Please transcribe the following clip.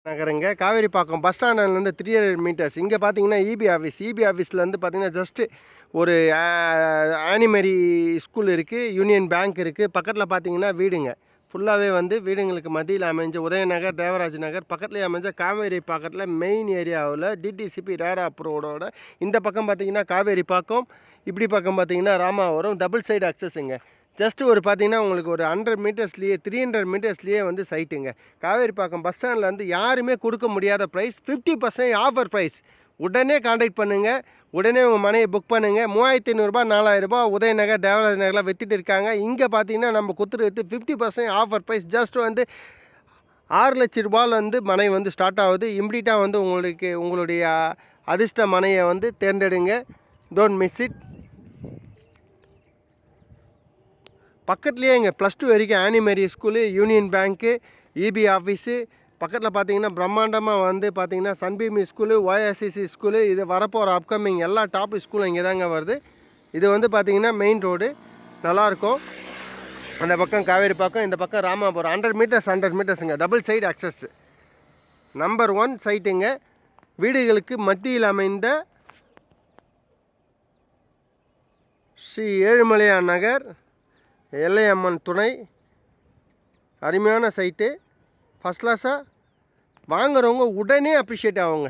நகருங்க Kaveripakkam bus ஸ்டாண்ட்லேருந்து 300 metres. இங்கே பார்த்தீங்கன்னா இபி ஆஃபீஸ்லேருந்து பார்த்தீங்கன்னா ஜஸ்ட்டு ஒரு ஆனிமரி ஸ்கூல் இருக்குது, யூனியன் பேங்க் இருக்குது. பக்கத்தில் பார்த்தீங்கன்னா வீடுங்க, ஃபுல்லாகவே வந்து வீடுங்களுக்கு மத்தியில் அமைஞ்ச உதயநகர், தேவராஜ் நகர் பக்கத்துலேயே அமைஞ்ச காவேரி பாக்கத்தில் மெயின் ஏரியாவில் டிடிசிபி ரேரா அப்ரூவோட. இந்த பக்கம் பார்த்தீங்கன்னா காவேரிப்பாக்கம், இப்படி பக்கம் பார்த்தீங்கன்னா ராமாவரம், டபுள் சைடு அக்சஸுங்க. ஜஸ்ட்டு ஒரு பார்த்தீங்கன்னா உங்களுக்கு ஒரு 100 மீட்டர்ஸ்லேயே 300 மீட்டர்ஸ்லேயே வந்து சைட்டுங்க. காவேரிப்பாக்கம் பஸ் ஸ்டாண்ட்லேருந்து யாருமே கொடுக்க முடியாத ப்ரைஸ், 50% ஆஃபர் ப்ரைஸ். உடனே கான்டாக்ட் பண்ணுங்கள், உடனே உங்கள் மனையை புக் பண்ணுங்கள். 3500 4000 உதயநகர், தேவராஜ் நகரில் விற்றுட்டு இருக்காங்க. இங்கே பார்த்தீங்கன்னா நம்ம குத்துறது 50% ஆஃபர் ப்ரைஸ். ஜஸ்ட் வந்து 6 லட்ச ரூபாயில் வந்து மனை வந்து ஸ்டார்ட் ஆகுது. இம்மிடியட்டாக வந்து உங்களுடைய அதிர்ஷ்ட மனையை வந்து தேர்ந்தெடுங்க. Don't miss it. பக்கத்துலேயே இங்கே +2 வரைக்கும் Annie Mary school, union bank, EB office. பக்கத்தில் பார்த்தீங்கன்னா பிரம்மாண்டமாக வந்து பார்த்தீங்கன்னா சன்பீமி ஸ்கூலு, OICC ஸ்கூலு. இது வரப்போகிற அப்கமிங் எல்லா டாப் ஸ்கூலும் இங்கே தாங்க வருது. இது வந்து பார்த்தீங்கன்னா மெயின் ரோடு, நல்லாயிருக்கும். அந்த பக்கம் காவேரிப்பாக்கம், இந்த பக்கம் ராமாபுரம். 100 மீட்டர்ஸுங்க, டபுள் சைடு அக்சஸ். நம்பர் 1 சைட்டுங்க. வீடுகளுக்கு மத்தியில் அமைந்த ஸ்ரீ ஏழுமலையான் நகர், எல்லையம்மன் துணை. அருமையான சைட்டு, ஃபஸ்ட் கிளாஸாக. வாங்குறவங்க உடனே அப்ரிஷியேட் ஆகுங்க.